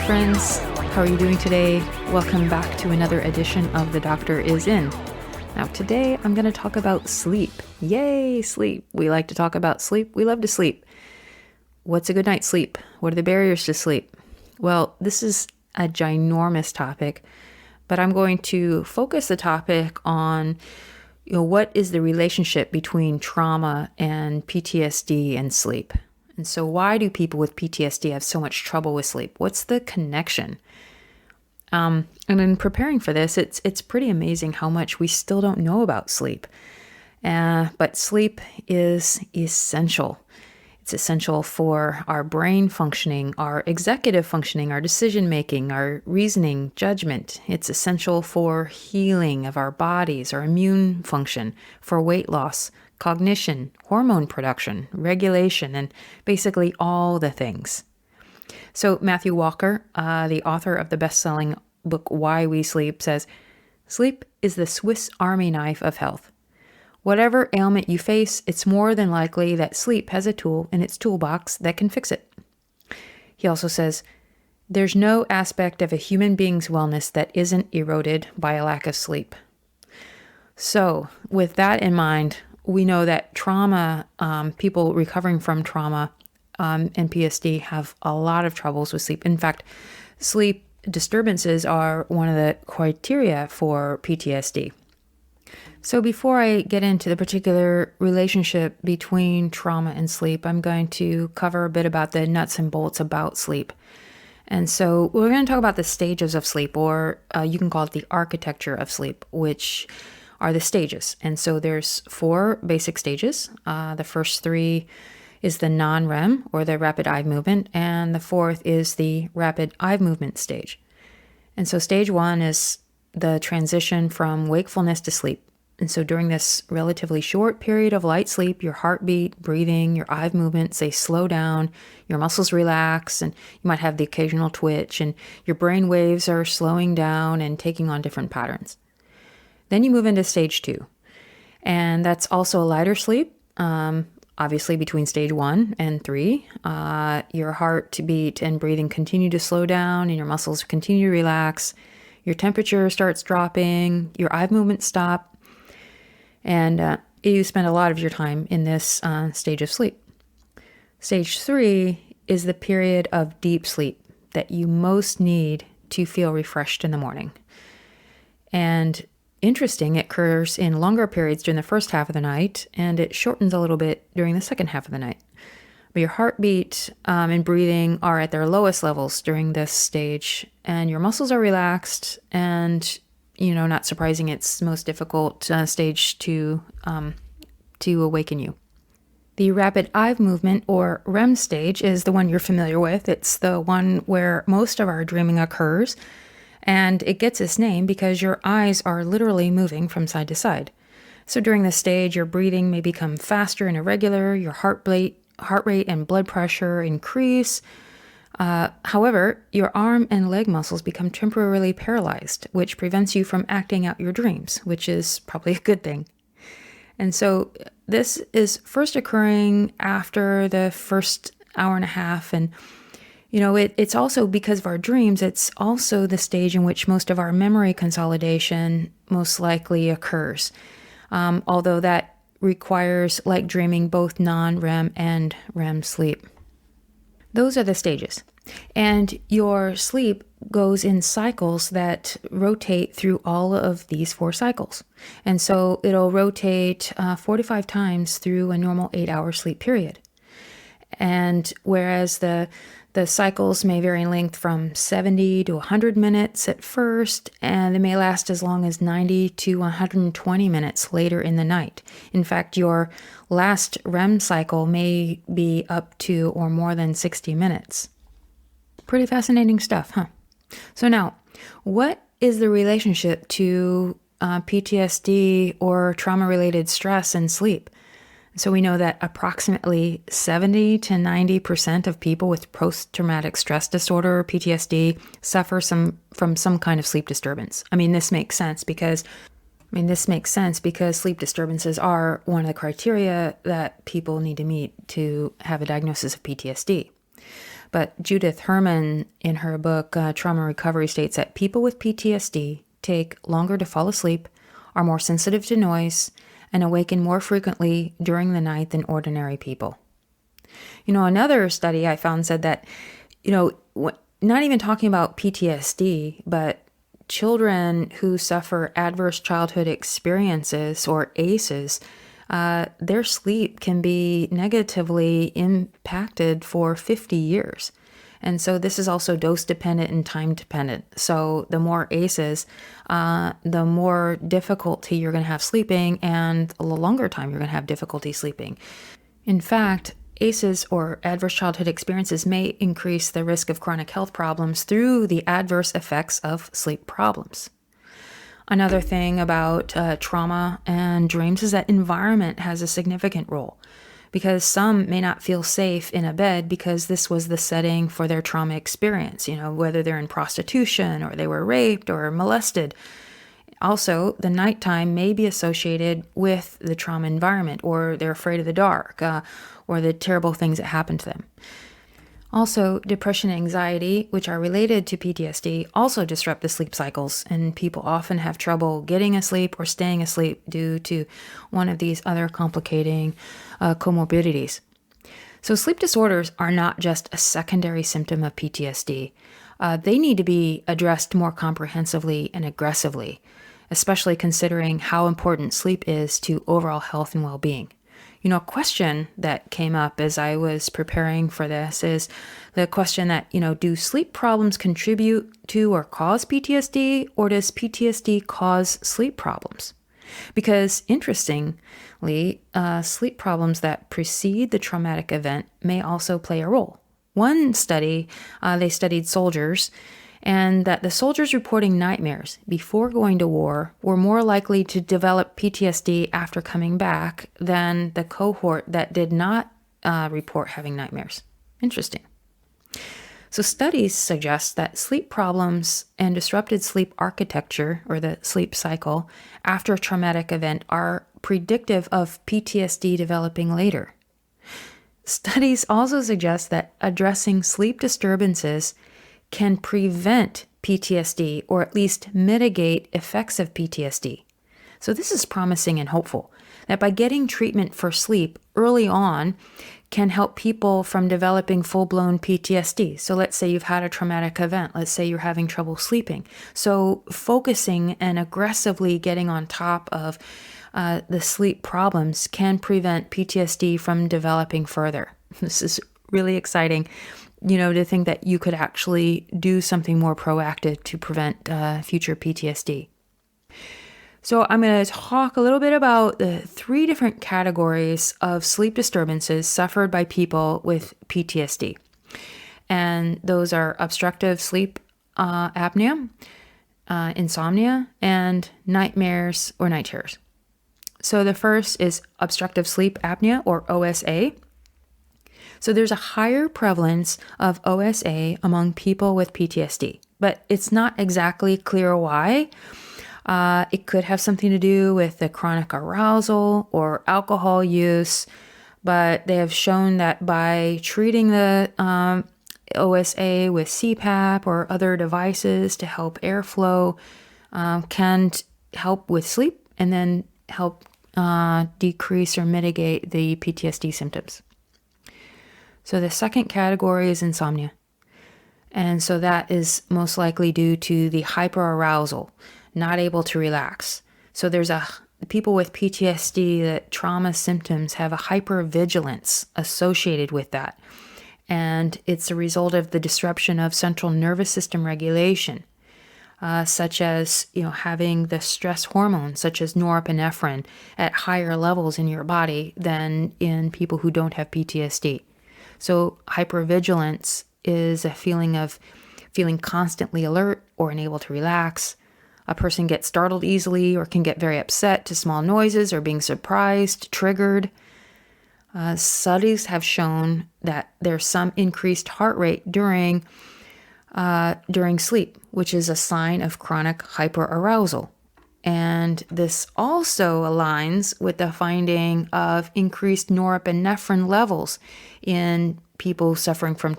friends. How are you doing today? Welcome back to another edition of The Doctor Is In. Now, today I'm going to talk about sleep. Yay, sleep. We like to talk about sleep. We love to sleep. What's a good night's sleep? What are the barriers to sleep? Well, this is a ginormous topic, but I'm going to focus the topic on what is the relationship between trauma and PTSD and sleep? And so why do people with PTSD have so much trouble with sleep? What's the connection? And in preparing for this, it's pretty amazing how much we still don't know about sleep. But sleep is essential. It's essential for our brain functioning, our executive functioning, our decision-making, our reasoning, judgment. It's essential for healing of our bodies, our immune function, for weight loss, cognition, hormone production, regulation, and basically all the things. So Matthew Walker, the author of the best-selling book Why We Sleep, says, "Sleep is the Swiss Army knife of health. Whatever ailment you face, it's more than likely that sleep has a tool in its toolbox that can fix it." He also says, "There's no aspect of a human being's wellness that isn't eroded by a lack of sleep." So with that in mind, we know that trauma, people recovering from trauma and PTSD have a lot of troubles with sleep. In fact, sleep disturbances are one of the criteria for PTSD. So before I get into the particular relationship between trauma and sleep, I'm going to cover a bit about the nuts and bolts about sleep. And so we're going to talk about the stages of sleep, or you can call it the architecture of sleep, which are the stages. And so there's 4 basic stages. The first 3 is the non-REM, or the rapid eye movement, and the 4th is the rapid eye movement stage. And so stage 1 is the transition from wakefulness to sleep. And so during this relatively short period of light sleep, your heartbeat, breathing, your eye movements, they slow down, your muscles relax, and you might have the occasional twitch, and your brain waves are slowing down and taking on different patterns. Then you move into stage 2, and that's also a lighter sleep. Obviously, between stage 1 and 3, your heartbeat and breathing continue to slow down, and your muscles continue to relax. Your temperature starts dropping, your eye movements stop, and you spend a lot of your time in this stage of sleep. Stage 3 is the period of deep sleep that you most need to feel refreshed in the morning. And interesting, it occurs in longer periods during the first half of the night, and it shortens a little bit during the second half of the night. But your heartbeat and breathing are at their lowest levels during this stage, and your muscles are relaxed, and, not surprising, it's the most difficult stage to awaken you. The rapid eye movement, or REM stage, is the one you're familiar with. It's the one where most of our dreaming occurs. And it gets its name because your eyes are literally moving from side to side. So during this stage, your breathing may become faster and irregular, your heart rate and blood pressure increase. However, your arm and leg muscles become temporarily paralyzed, which prevents you from acting out your dreams, which is probably a good thing. And so this is first occurring after the first hour and a half, and it's also because of our dreams, it's also the stage in which most of our memory consolidation most likely occurs. Although that requires, like dreaming, both non-REM and REM sleep. Those are the stages. And your sleep goes in cycles that rotate through all of these 4 cycles. And so it'll rotate 45 times through a normal 8-hour sleep period. And whereas the cycles may vary in length from 70 to 100 minutes at first, and they may last as long as 90 to 120 minutes later in the night. In fact, your last REM cycle may be up to or more than 60 minutes. Pretty fascinating stuff, huh? So now, what is the relationship to PTSD or trauma-related stress and sleep? So we know that approximately 70 to 90% of people with post-traumatic stress disorder, or PTSD, suffer from some kind of sleep disturbance. This makes sense because sleep disturbances are one of the criteria that people need to meet to have a diagnosis of PTSD. But Judith Herman, in her book Trauma Recovery, states that people with PTSD take longer to fall asleep, are more sensitive to noise, and awaken more frequently during the night than ordinary people. Another study I found said that, not even talking about PTSD, but children who suffer adverse childhood experiences, or ACEs, their sleep can be negatively impacted for 50 years. And so this is also dose dependent and time dependent. So the more ACEs, the more difficulty you're going to have sleeping, and the longer time you're going to have difficulty sleeping. In fact, ACEs, or adverse childhood experiences, may increase the risk of chronic health problems through the adverse effects of sleep problems. Another thing about trauma and dreams is that environment has a significant role, because some may not feel safe in a bed because this was the setting for their trauma experience, whether they're in prostitution or they were raped or molested. Also, the nighttime may be associated with the trauma environment, or they're afraid of the dark, or the terrible things that happen to them. Also, depression and anxiety, which are related to PTSD, also disrupt the sleep cycles, and people often have trouble getting asleep or staying asleep due to one of these other complicating comorbidities. So sleep disorders are not just a secondary symptom of PTSD. They need to be addressed more comprehensively and aggressively, especially considering how important sleep is to overall health and well-being. A question that came up as I was preparing for this is the question that, do sleep problems contribute to or cause PTSD, or does PTSD cause sleep problems? Because interestingly, sleep problems that precede the traumatic event may also play a role. One study, they studied soldiers, and that the soldiers reporting nightmares before going to war were more likely to develop PTSD after coming back than the cohort that did not report having nightmares. Interesting. So studies suggest that sleep problems and disrupted sleep architecture, or the sleep cycle, after a traumatic event are predictive of PTSD developing later. Studies also suggest that addressing sleep disturbances can prevent PTSD, or at least mitigate effects of PTSD. So this is promising and hopeful, that by getting treatment for sleep early on can help people from developing full-blown PTSD. So let's say you've had a traumatic event. Let's say you're having trouble sleeping. So focusing and aggressively getting on top of the sleep problems can prevent PTSD from developing further. This is really exciting, to think that you could actually do something more proactive to prevent future PTSD. So I'm going to talk a little bit about the 3 different categories of sleep disturbances suffered by people with PTSD. And those are obstructive sleep apnea, insomnia, and nightmares or night terrors. So the first is obstructive sleep apnea, or OSA. So there's a higher prevalence of OSA among people with PTSD, but it's not exactly clear why. It could have something to do with the chronic arousal or alcohol use, but they have shown that by treating the OSA with CPAP or other devices to help airflow can help with sleep and then help decrease or mitigate the PTSD symptoms. So the second category is insomnia. And so that is most likely due to the hyperarousal, not able to relax. So there's people with PTSD, that trauma symptoms have a hypervigilance associated with that. And it's a result of the disruption of central nervous system regulation, such as, having the stress hormones, such as norepinephrine, at higher levels in your body than in people who don't have PTSD. So hypervigilance is a feeling of feeling constantly alert or unable to relax. A person gets startled easily or can get very upset to small noises or being surprised, triggered. Studies have shown that there's some increased heart rate during sleep, which is a sign of chronic hyperarousal. And this also aligns with the finding of increased norepinephrine levels in people suffering from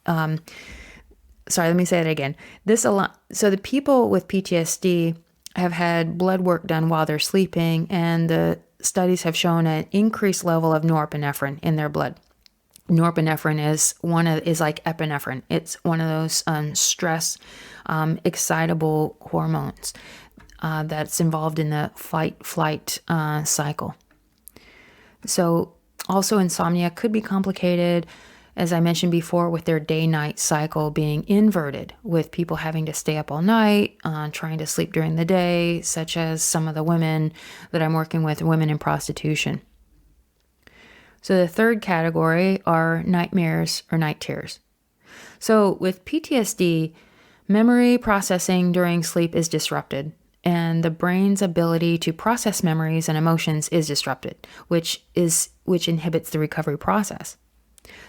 Sorry, let me say that again. So the people with PTSD have had blood work done while they're sleeping, and the studies have shown an increased level of norepinephrine in their blood. Norepinephrine is like epinephrine. It's one of those stress excitable hormones that's involved in the fight-flight cycle. So also insomnia could be complicated, as I mentioned before, with their day-night cycle being inverted, with people having to stay up all night, trying to sleep during the day, such as some of the women that I'm working with, women in prostitution. So the third category are nightmares or night terrors. So with PTSD, memory processing during sleep is disrupted, and the brain's ability to process memories and emotions is disrupted, which inhibits the recovery process.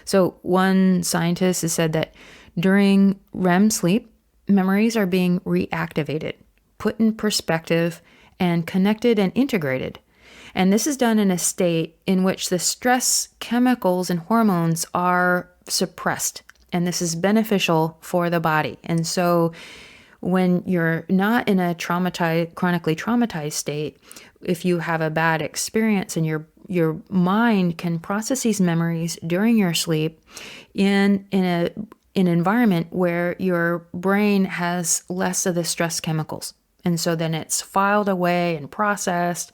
So one scientist has said that during REM sleep, memories are being reactivated, put in perspective, and connected and integrated. And this is done in a state in which the stress chemicals and hormones are suppressed. And this is beneficial for the body. And so when you're not in a chronically traumatized state, if you have a bad experience and your mind can process these memories during your sleep in an environment where your brain has less of the stress chemicals. And so then it's filed away and processed,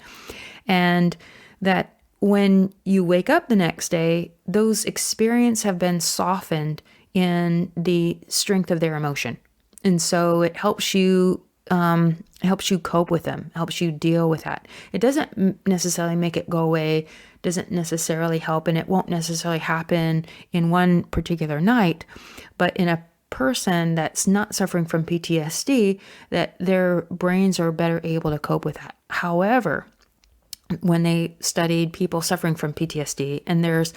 and that when you wake up the next day, those experiences have been softened in the strength of their emotion. And so it helps you cope with them, helps you deal with that. It doesn't necessarily make it go away, doesn't necessarily help, and it won't necessarily happen in one particular night, but in a person that's not suffering from PTSD, that their brains are better able to cope with that. However, when they studied people suffering from PTSD and there's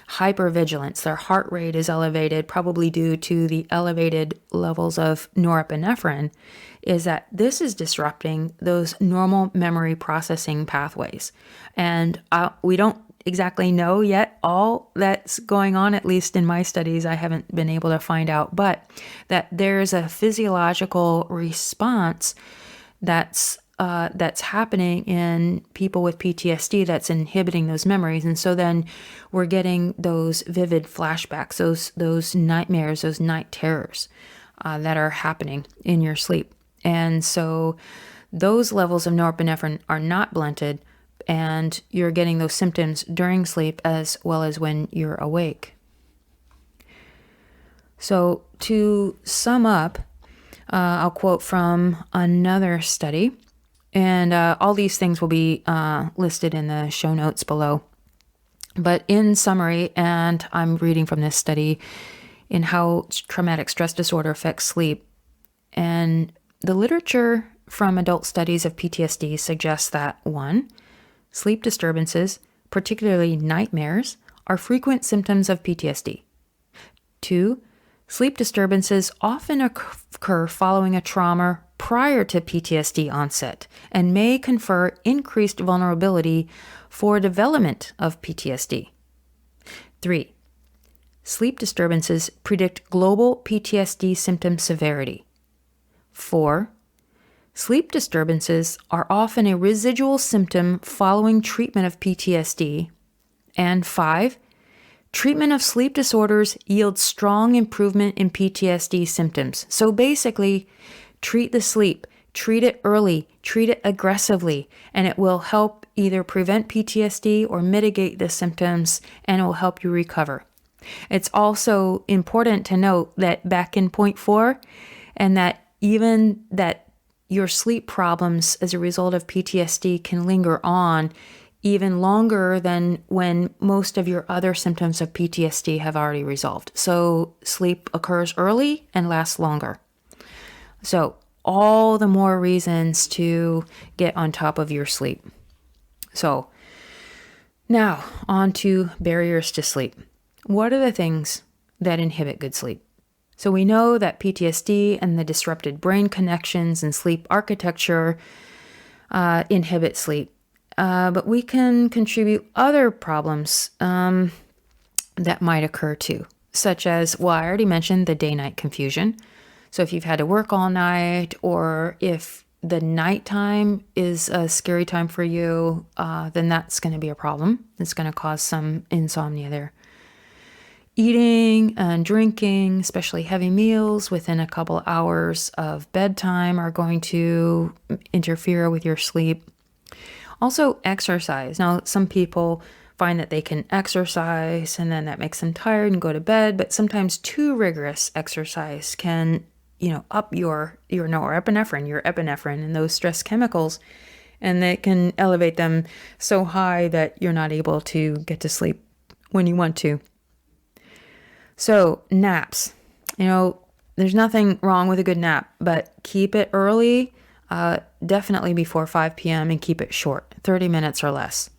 hypervigilance, their heart rate is elevated, probably due to the elevated levels of norepinephrine, is that this is disrupting those normal memory processing pathways. And we don't exactly know yet all that's going on, at least in my studies, I haven't been able to find out, but that there's a physiological response that's happening in people with PTSD that's inhibiting those memories. And so then we're getting those vivid flashbacks, those nightmares, those night terrors that are happening in your sleep. And so those levels of norepinephrine are not blunted, and you're getting those symptoms during sleep as well as when you're awake. So to sum up, I'll quote from another study. And all these things will be listed in the show notes below. But in summary, and I'm reading from this study in how traumatic stress disorder affects sleep. And the literature from adult studies of PTSD suggests that 1, sleep disturbances, particularly nightmares, are frequent symptoms of PTSD. 2, sleep disturbances often occur following a trauma prior to PTSD onset and may confer increased vulnerability for development of PTSD. 3, sleep disturbances predict global PTSD symptom severity. 4, sleep disturbances are often a residual symptom following treatment of PTSD. And 5, treatment of sleep disorders yields strong improvement in PTSD symptoms. So basically, treat the sleep, treat it early, treat it aggressively, and it will help either prevent PTSD or mitigate the symptoms, and it will help you recover. It's also important to note that back in point 4, and that even that your sleep problems as a result of PTSD can linger on even longer than when most of your other symptoms of PTSD have already resolved. So sleep occurs early and lasts longer. So all the more reasons to get on top of your sleep. So now on to barriers to sleep. What are the things that inhibit good sleep? So we know that PTSD and the disrupted brain connections and sleep architecture inhibit sleep. But we can contribute other problems that might occur too. such as, well, I already mentioned the day-night confusion. So if you've had to work all night, or if the nighttime is a scary time for you, then that's going to be a problem. It's going to cause some insomnia there. Eating and drinking, especially heavy meals within a couple hours of bedtime, are going to interfere with your sleep. Also, exercise. Now, some people find that they can exercise and then that makes them tired and go to bed, but sometimes too rigorous exercise can, up your epinephrine and those stress chemicals, and they can elevate them so high that you're not able to get to sleep when you want to. So naps, there's nothing wrong with a good nap, but keep it early, definitely before 5 p.m. and keep it short, 30 minutes or less.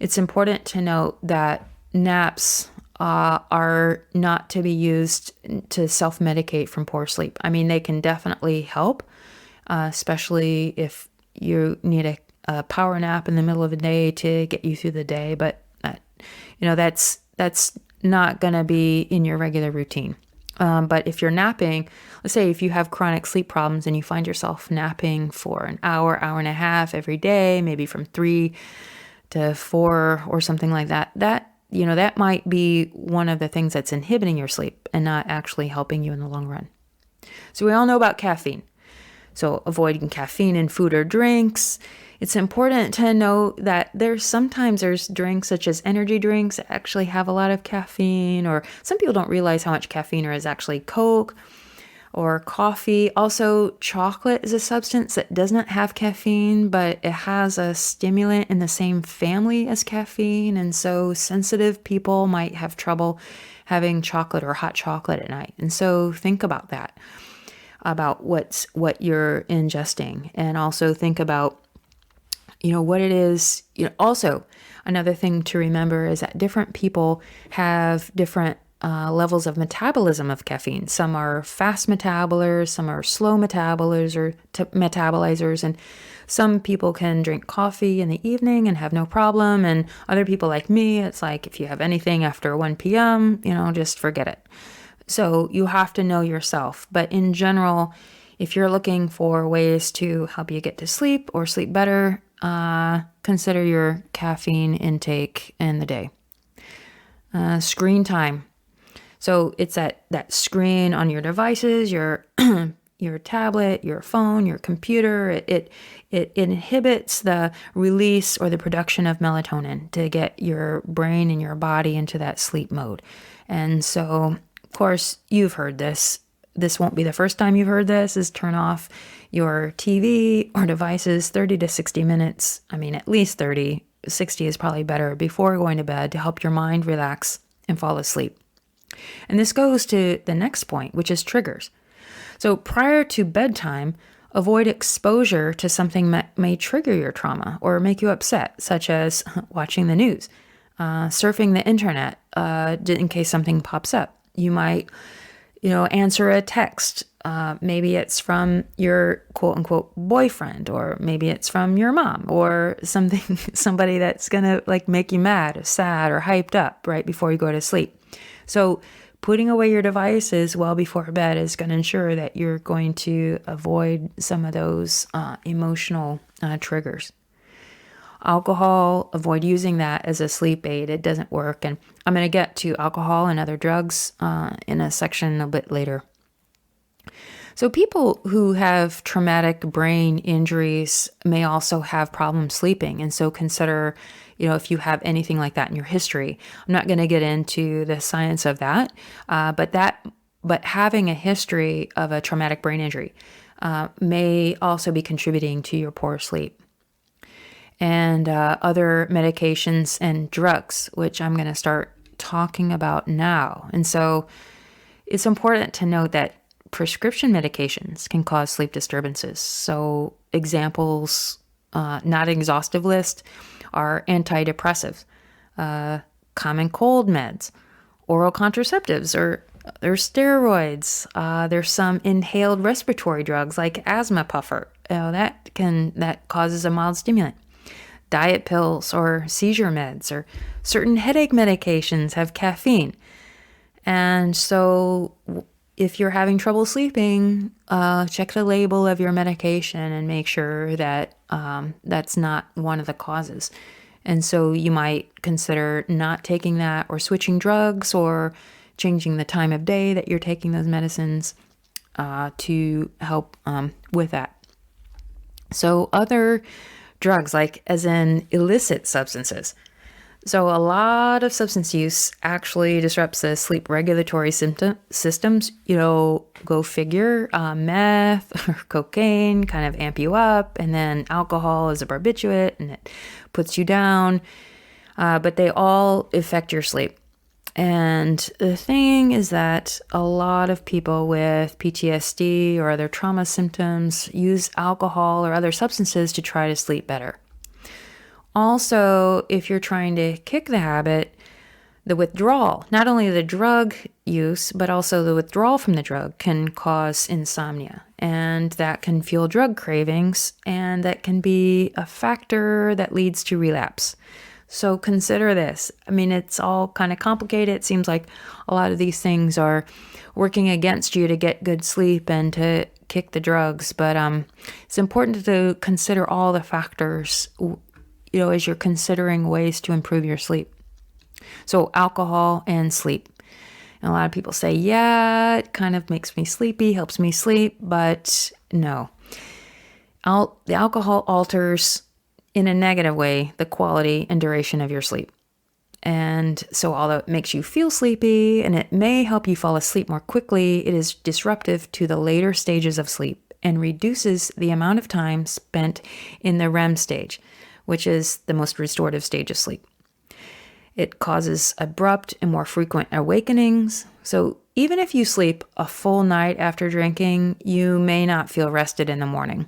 It's important to note that naps are not to be used to self-medicate from poor sleep. I mean, they can definitely help, especially if you need a power nap in the middle of the day to get you through the day, but that's not going to be in your regular routine. But if you're napping, let's say if you have chronic sleep problems and you find yourself napping for an hour and a half every day, maybe from 3 to 4 or something like that, that might be one of the things that's inhibiting your sleep and not actually helping you in the long run. So we all know about caffeine. So avoiding caffeine in food or drinks. It's important to know that there's drinks such as energy drinks that actually have a lot of caffeine, or some people don't realize how much caffeine there is actually Coke or coffee. Also, chocolate is a substance that does not have caffeine, but it has a stimulant in the same family as caffeine. And so sensitive people might have trouble having chocolate or hot chocolate at night. And so think about that, about what you're ingesting, and also think about what it is. Also, another thing to remember is that different people have different levels of metabolism of caffeine. Some are fast metabolizers, some are slow metabolizers, and some people can drink coffee in the evening and have no problem. And other people like me, it's like if you have anything after 1 p.m., just forget it. So you have to know yourself. But in general, if you're looking for ways to help you get to sleep or sleep better, consider your caffeine intake in the day. Screen time. So it's that screen on your devices, your your tablet, your phone, your computer. It inhibits the release or the production of melatonin to get your brain and your body into that sleep mode. And so, of course, you've heard this. This won't be the first time you've heard this, is turn off your TV or devices 30 to 60 minutes. I mean, at least 30, 60 is probably better, before going to bed, to help your mind relax and fall asleep. And this goes to the next point, which is triggers. So prior to bedtime, avoid exposure to something that may trigger your trauma or make you upset, such as watching the news, surfing the internet, in case something pops up. You might answer a text. Maybe it's from your quote unquote boyfriend, or maybe it's from your mom, or somebody that's gonna make you mad or sad or hyped up right before you go to sleep. So putting away your devices well before bed is going to ensure that you're going to avoid some of those emotional triggers. Alcohol, avoid using that as a sleep aid. It doesn't work. And I'm going to get to alcohol and other drugs in a section a bit later. So people who have traumatic brain injuries may also have problems sleeping. And so consider, if you have anything like that in your history. I'm not going to get into the science of that, but having a history of a traumatic brain injury may also be contributing to your poor sleep. And other medications and drugs, which I'm going to start talking about now. And so it's important to note that prescription medications can cause sleep disturbances. So examples, not an exhaustive list, are antidepressives, common cold meds, oral contraceptives, or there's steroids. There's some inhaled respiratory drugs like asthma puffer. That causes a mild stimulant. Diet pills or seizure meds, or certain headache medications have caffeine. And so if you're having trouble sleeping, check the label of your medication and make sure that that's not one of the causes. And so you might consider not taking that, or switching drugs, or changing the time of day that you're taking those medicines to help with that. So other drugs, like as in illicit substances. So a lot of substance use actually disrupts the sleep regulatory systems. Go figure. Meth or cocaine kind of amp you up, and then alcohol is a barbiturate and it puts you down. But they all affect your sleep. And the thing is that a lot of people with PTSD or other trauma symptoms use alcohol or other substances to try to sleep better. Also, if you're trying to kick the habit, the withdrawal, not only the drug use, but also the withdrawal from the drug, can cause insomnia. And that can fuel drug cravings, and that can be a factor that leads to relapse. So consider this. I mean, it's all kind of complicated. It seems like a lot of these things are working against you to get good sleep and to kick the drugs. But it's important to consider all the factors, as you're considering ways to improve your sleep. So alcohol and sleep. And a lot of people say, yeah, it kind of makes me sleepy, helps me sleep, but no. The alcohol alters, in a negative way, the quality and duration of your sleep. And so although it makes you feel sleepy and it may help you fall asleep more quickly, it is disruptive to the later stages of sleep and reduces the amount of time spent in the REM stage, which is the most restorative stage of sleep. It causes abrupt and more frequent awakenings. So even if you sleep a full night after drinking, you may not feel rested in the morning.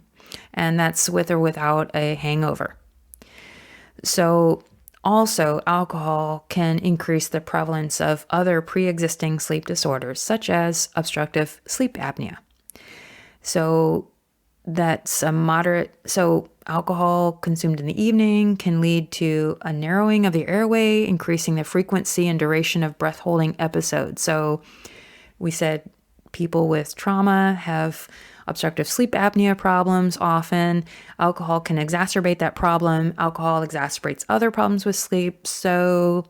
And that's with or without a hangover. So also, alcohol can increase the prevalence of other pre-existing sleep disorders, such as obstructive sleep apnea. So that's so alcohol consumed in the evening can lead to a narrowing of the airway, increasing the frequency and duration of breath-holding episodes. So we said people with trauma have obstructive sleep apnea problems often. Alcohol can exacerbate that problem. Alcohol exacerbates other problems with sleep. So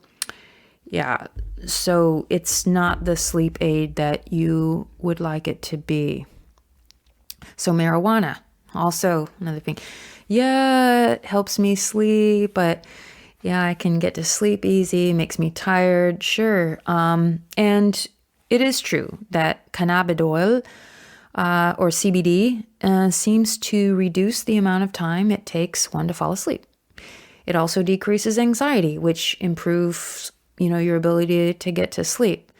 it's not the sleep aid that you would like it to be. So marijuana, also another thing. Yeah, it helps me sleep, but yeah, I can get to sleep easy, makes me tired, sure. And it is true that cannabidiol or CBD seems to reduce the amount of time it takes one to fall asleep. It also decreases anxiety, which improves, your ability to get to sleep.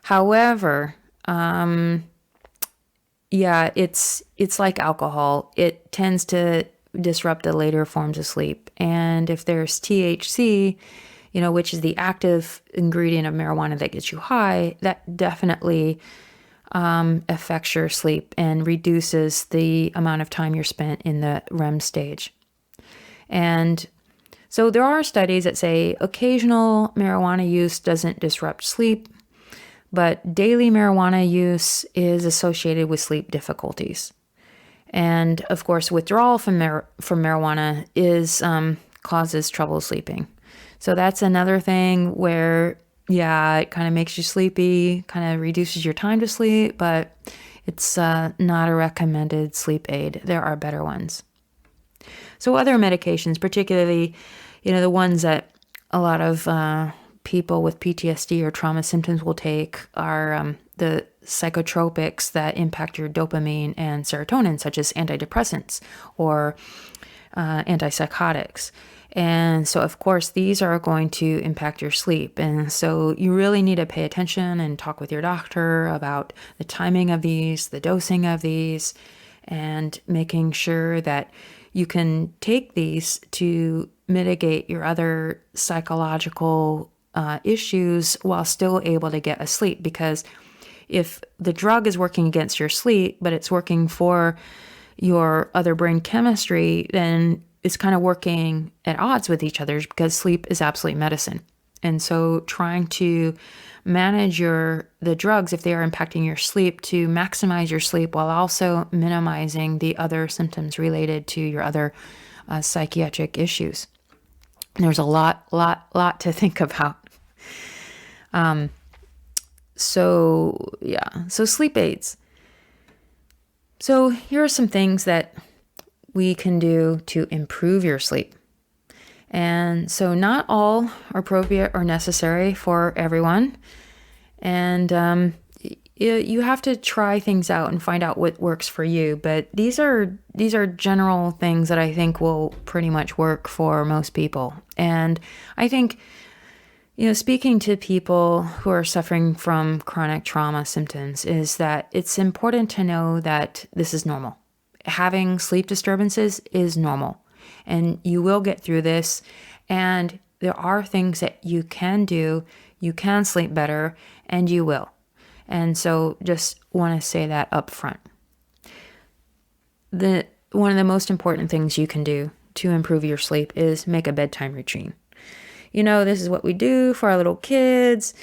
However, it's like alcohol. It tends to disrupt the later forms of sleep. And if there's THC, which is the active ingredient of marijuana that gets you high, that definitely affects your sleep and reduces the amount of time you're spent in the REM stage. And so there are studies that say occasional marijuana use doesn't disrupt sleep, but daily marijuana use is associated with sleep difficulties. And of course, withdrawal from marijuana causes trouble sleeping. So that's another thing where, it kind of makes you sleepy, kind of reduces your time to sleep, but it's not a recommended sleep aid. There are better ones. So other medications, particularly, the ones that a lot of people with PTSD or trauma symptoms will take are the psychotropics that impact your dopamine and serotonin, such as antidepressants or antipsychotics. And so, of course, these are going to impact your sleep. And so you really need to pay attention and talk with your doctor about the timing of these, the dosing of these, and making sure that you can take these to mitigate your other psychological issues while still able to get asleep. Because if the drug is working against your sleep, but it's working for your other brain chemistry, then it's kind of working at odds with each other, because sleep is absolute medicine. And so trying to manage the drugs, if they are impacting your sleep, to maximize your sleep while also minimizing the other symptoms related to your other psychiatric issues. And there's a lot to think about. So sleep aids. So here are some things that we can do to improve your sleep. And so not all are appropriate or necessary for everyone. And you have to try things out and find out what works for you. But these are general things that I think will pretty much work for most people. And I think, speaking to people who are suffering from chronic trauma symptoms, is that it's important to know that this is normal. Having sleep disturbances is normal, and you will get through this. And there are things that you can do. You can sleep better, and you will. And so just want to say that up front. One of the most important things you can do to improve your sleep is make a bedtime routine. This is what we do for our little kids.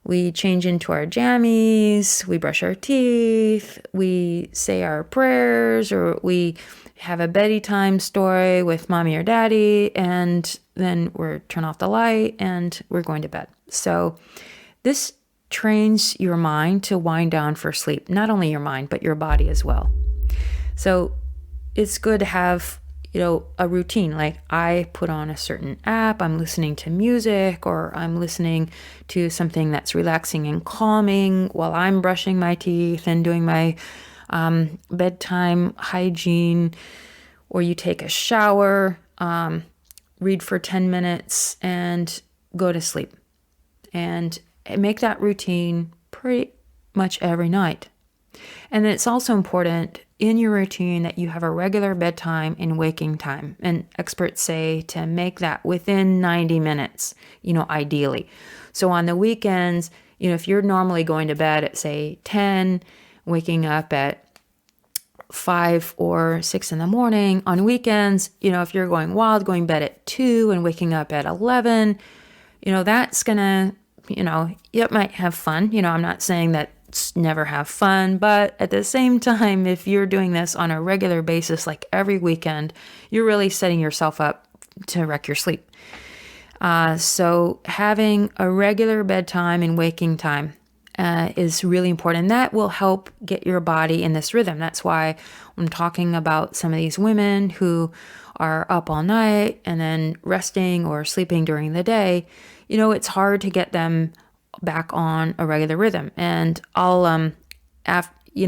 We change into our jammies, we brush our teeth, we say our prayers, or we have a bedtime story with mommy or daddy, and then we're turn off the light and we're going to bed. So this trains your mind to wind down for sleep, not only your mind, but your body as well. So it's good to have, a routine. Like I put on a certain app, I'm listening to music, or I'm listening to something that's relaxing and calming while I'm brushing my teeth and doing my bedtime hygiene. Or you take a shower, read for 10 minutes and go to sleep. And make that routine pretty much every night. And then it's also important in your routine that you have a regular bedtime and waking time. And experts say to make that within 90 minutes, ideally. So on the weekends, if you're normally going to bed at, say, 10, waking up at 5 or 6 in the morning, on weekends, if you're going wild, going to bed at 2 and waking up at 11, that's going to, it might have fun. I'm not saying that never have fun, but at the same time, if you're doing this on a regular basis, like every weekend, you're really setting yourself up to wreck your sleep. So having a regular bedtime and waking time is really important. That will help get your body in this rhythm. That's why I'm talking about some of these women who are up all night and then resting or sleeping during the day. It's hard to get them back on a regular rhythm. And I'll, in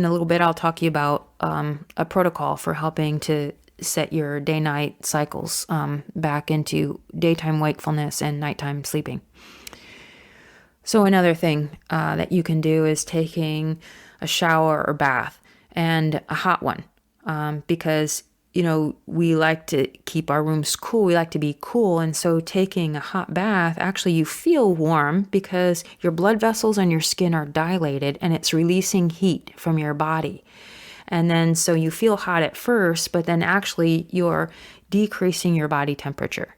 a little bit, I'll talk to you about a protocol for helping to set your day-night cycles back into daytime wakefulness and nighttime sleeping. So another thing that you can do is taking a shower or bath, and a hot one, because we like to keep our rooms cool. We like to be cool. And so taking a hot bath, actually you feel warm because your blood vessels on your skin are dilated and it's releasing heat from your body. And then so you feel hot at first, but then actually you're decreasing your body temperature.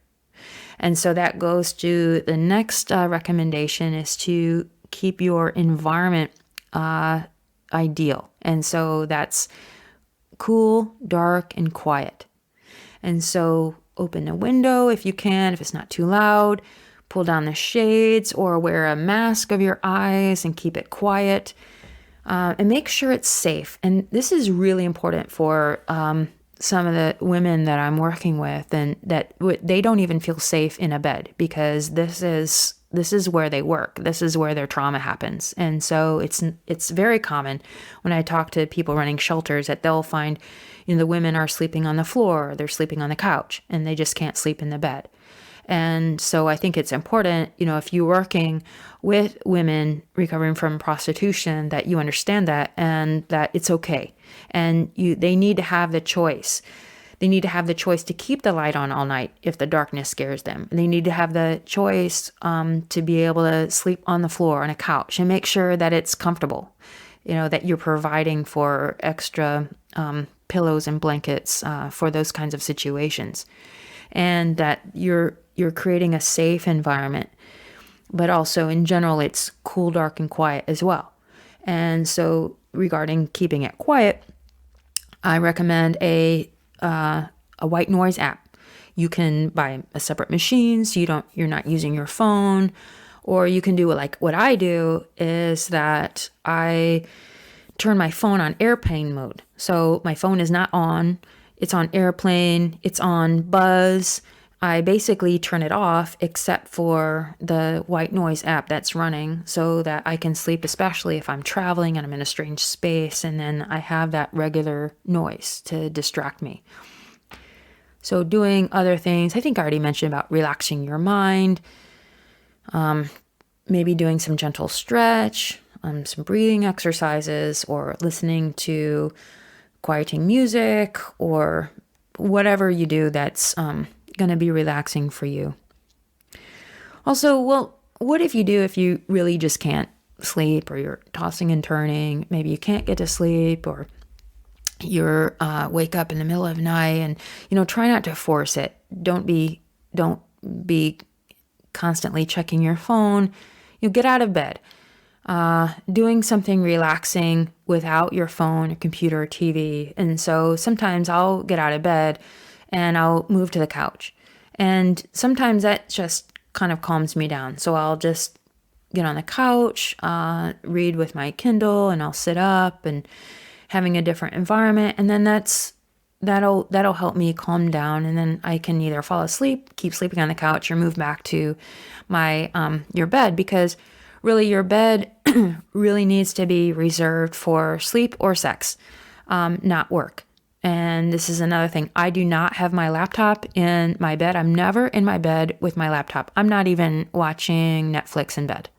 And so that goes to the next recommendation is to keep your environment ideal. And so that's cool, dark, and quiet. And so open the window if you can, if it's not too loud, pull down the shades or wear a mask of your eyes and keep it quiet, and make sure it's safe. And this is really important for some of the women that I'm working with, and that they don't even feel safe in a bed because this is where they work. This is where their trauma happens. And so it's very common when I talk to people running shelters that they'll find, the women are sleeping on the floor, they're sleeping on the couch, and they just can't sleep in the bed. And so I think it's important, if you're working with women recovering from prostitution, that you understand that and that it's okay. And they need to have the choice. They need to have the choice to keep the light on all night if the darkness scares them. They need to have the choice to be able to sleep on the floor on a couch and make sure that it's comfortable, that you're providing for extra pillows and blankets for those kinds of situations, and that you're creating a safe environment. but also in general, it's cool, dark, and quiet as well. And so regarding keeping it quiet, I recommend a white noise app. You can buy a separate machine so you're not using your phone, or you can do like what I do is that I turn my phone on airplane mode. So my phone is not on, it's on airplane, it's on buzz. I basically turn it off except for the white noise app that's running so that I can sleep, especially if I'm traveling and I'm in a strange space, and then I have that regular noise to distract me. So doing other things, I think I already mentioned about relaxing your mind, maybe doing some gentle stretch, some breathing exercises, or listening to quieting music, or whatever you do that's going to be relaxing for you. Also, well, what if you really just can't sleep, or you're tossing and turning, maybe you can't get to sleep, or you're wake up in the middle of the night, and try not to force it. Don't be constantly checking your phone. Get out of bed. Doing something relaxing without your phone or computer or TV. And so sometimes I'll get out of bed and I'll move to the couch. And sometimes that just kind of calms me down. So I'll just get on the couch, read with my Kindle, and I'll sit up and having a different environment. And then that'll help me calm down. And then I can either fall asleep, keep sleeping on the couch, or move back to my your bed, because really your bed really needs to be reserved for sleep or sex, not work. And this is another thing. I do not have my laptop in my bed. I'm never in my bed with my laptop. I'm not even watching Netflix in bed.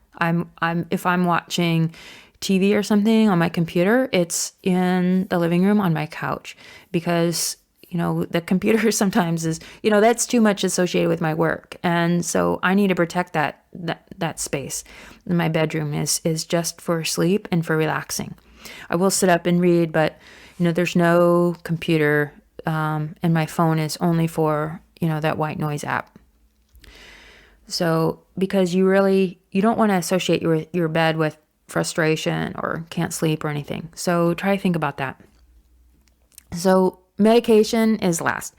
If I'm watching TV or something on my computer, it's in the living room on my couch, because the computer sometimes is, that's too much associated with my work. And so I need to protect that space. My bedroom is just for sleep and for relaxing. I will sit up and read, but there's no computer, and my phone is only for, that white noise app. So because you don't want to associate your bed with frustration or can't sleep or anything. So try to think about that. So medication is last.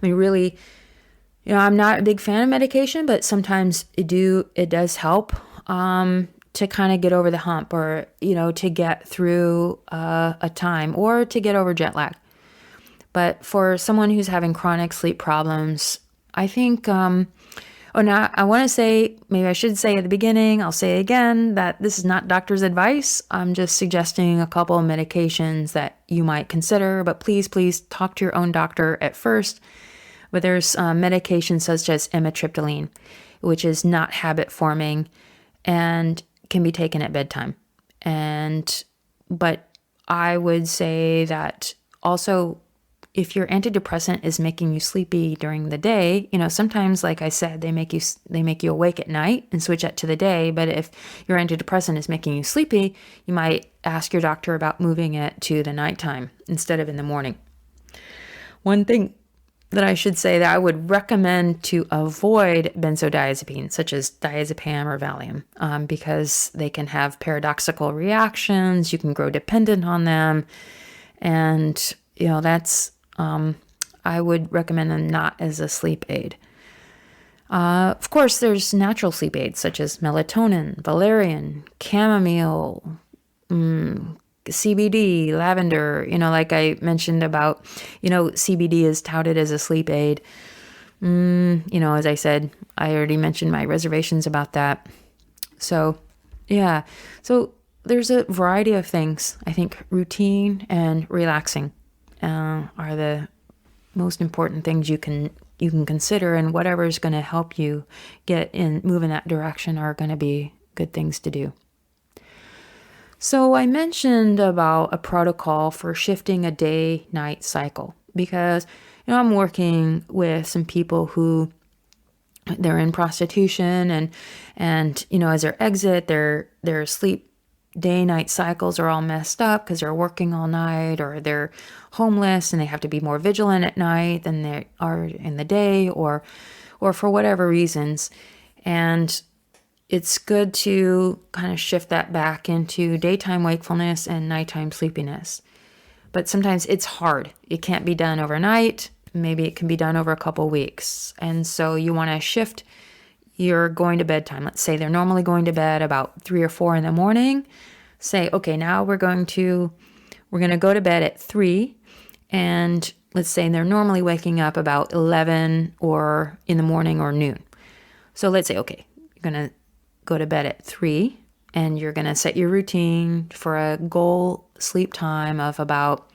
I mean, really, I'm not a big fan of medication, but sometimes it does help to kind of get over the hump, or, to get through a time, or to get over jet lag. But for someone who's having chronic sleep problems, I think, now I want to say, maybe I should say at the beginning, I'll say again, that this is not doctor's advice. I'm just suggesting a couple of medications that you might consider, but please talk to your own doctor at first. But there's medications such as amitriptyline, which is not habit forming and can be taken at bedtime. But I would say that also, if your antidepressant is making you sleepy during the day, sometimes, like I said, they make you awake at night and switch that to the day. But if your antidepressant is making you sleepy, you might ask your doctor about moving it to the nighttime instead of in the morning. One thing that I should say that I would recommend to avoid benzodiazepines, such as diazepam or Valium, because they can have paradoxical reactions. You can grow dependent on them. And, that's, I would recommend them not as a sleep aid. Of course, there's natural sleep aids such as melatonin, valerian, chamomile, CBD, lavender, like I mentioned about, CBD is touted as a sleep aid. As I said, I already mentioned my reservations about that. So, yeah. So there's a variety of things. I think routine and relaxing are the most important things you can consider, and whatever is going to help you move in that direction are going to be good things to do. So I mentioned about a protocol for shifting a day-night cycle, because I'm working with some people who they're in prostitution, and as their exit, their sleep day-night cycles are all messed up because they're working all night, or they're homeless and they have to be more vigilant at night than they are in the day, or for whatever reasons. And it's good to kind of shift that back into daytime wakefulness and nighttime sleepiness. But sometimes it's hard. It can't be done overnight. Maybe it can be done over a couple weeks. And so you want to shift your going to bed time. Let's say they're normally going to bed about 3 or 4 in the morning. Say, okay, now we're going to go to bed at 3, and let's say they're normally waking up about 11 or in the morning or noon. So let's say, okay, you're going to go to bed at 3, and you're going to set your routine for a goal sleep time of about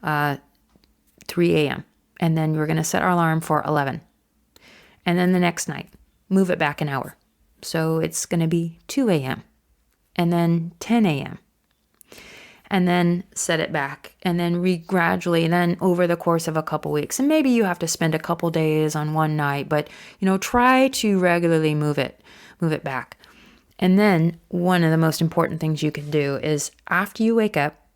3 a.m. And then you're going to set our alarm for 11. And then the next night, move it back an hour. So it's going to be 2 a.m. and then 10 a.m. and then set it back, and then gradually, then over the course of a couple weeks, and maybe you have to spend a couple days on one night, but try to regularly move it back. And then one of the most important things you can do is after you wake up,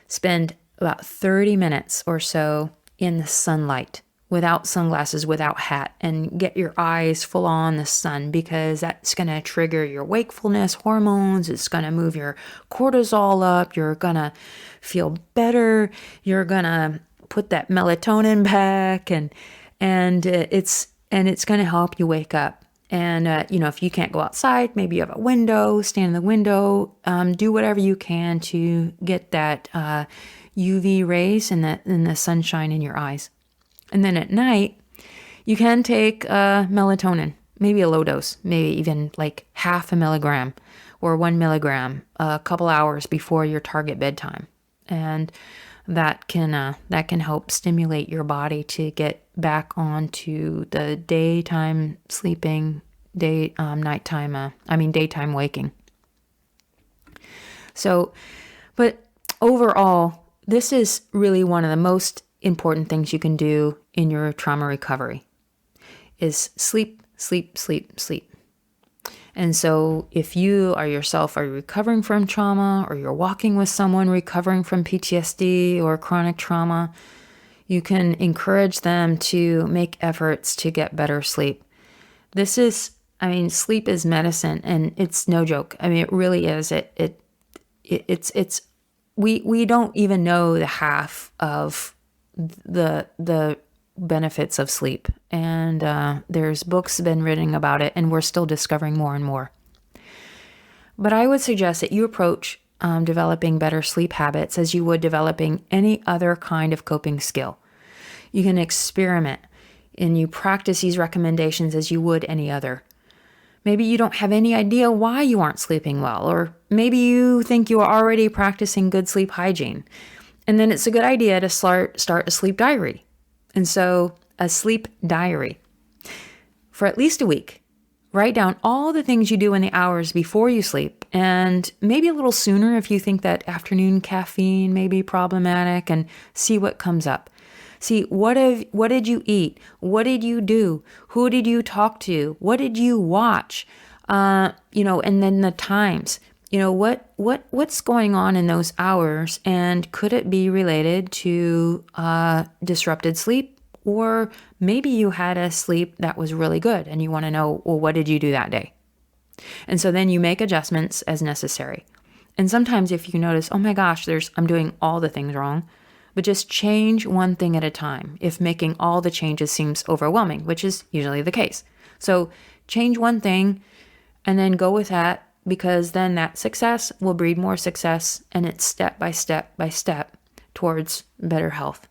spend about 30 minutes or so in the sunlight, without sunglasses, without hat, and get your eyes full on the sun, because that's going to trigger your wakefulness hormones. It's going to move your cortisol up. You're going to feel better. You're going to put that melatonin back, and it's going to help you wake up. And, if you can't go outside, maybe you have a window, stand in the window, do whatever you can to get that UV rays and the sunshine in your eyes. And then at night, you can take melatonin, maybe a low dose, maybe even like 0.5 milligram or 1 milligram a couple hours before your target bedtime. And that can help stimulate your body to get back onto the daytime sleeping, daytime waking. So, but overall, this is really one of the most important things you can do in your trauma recovery is sleep, sleep, sleep, sleep. And so if you are yourself are recovering from trauma, or you're walking with someone recovering from PTSD or chronic trauma, you can encourage them to make efforts to get better sleep. Sleep is medicine, and it's no joke. It really is. We don't even know the half of the benefits of sleep, and there's books been written about it, and we're still discovering more and more. But I would suggest that you approach developing better sleep habits as you would developing any other kind of coping skill. You can experiment, and you practice these recommendations as you would any other. Maybe you don't have any idea why you aren't sleeping well, or maybe you think you are already practicing good sleep hygiene. And then it's a good idea to start a sleep diary. And so a sleep diary for at least a week. Write down all the things you do in the hours before you sleep, and maybe a little sooner if you think that afternoon caffeine may be problematic, and see what comes up. See, what did you eat? What did you do? Who did you talk to? What did you watch? And then the times. What's going on in those hours, and could it be related to disrupted sleep? Or maybe you had a sleep that was really good and you want to know, well, what did you do that day? And so then you make adjustments as necessary. And sometimes if you notice, oh my gosh, I'm doing all the things wrong, but just change one thing at a time if making all the changes seems overwhelming, which is usually the case. So change one thing and then go with that, because then that success will breed more success, and it's step by step by step towards better health.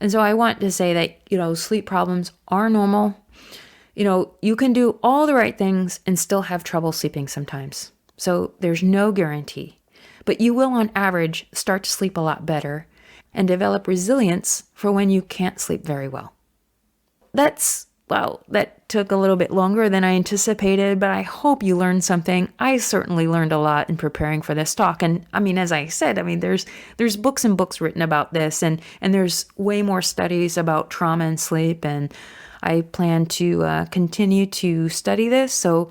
And so I want to say that, sleep problems are normal. You can do all the right things and still have trouble sleeping sometimes. So there's no guarantee, but you will on average start to sleep a lot better and develop resilience for when you can't sleep very well. That took a little bit longer than I anticipated, but I hope you learned something. I certainly learned a lot in preparing for this talk. And as I said, there's books and books written about this, and there's way more studies about trauma and sleep. And I plan to continue to study this. So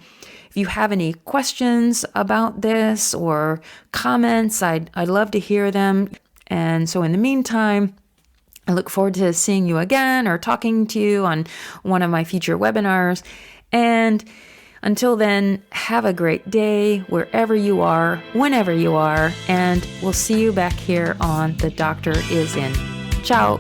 if you have any questions about this or comments, I'd love to hear them. And so in the meantime, I look forward to seeing you again or talking to you on one of my future webinars. And Until then, have a great day wherever you are, whenever you are, and we'll see you back here on The Doctor Is In. Ciao!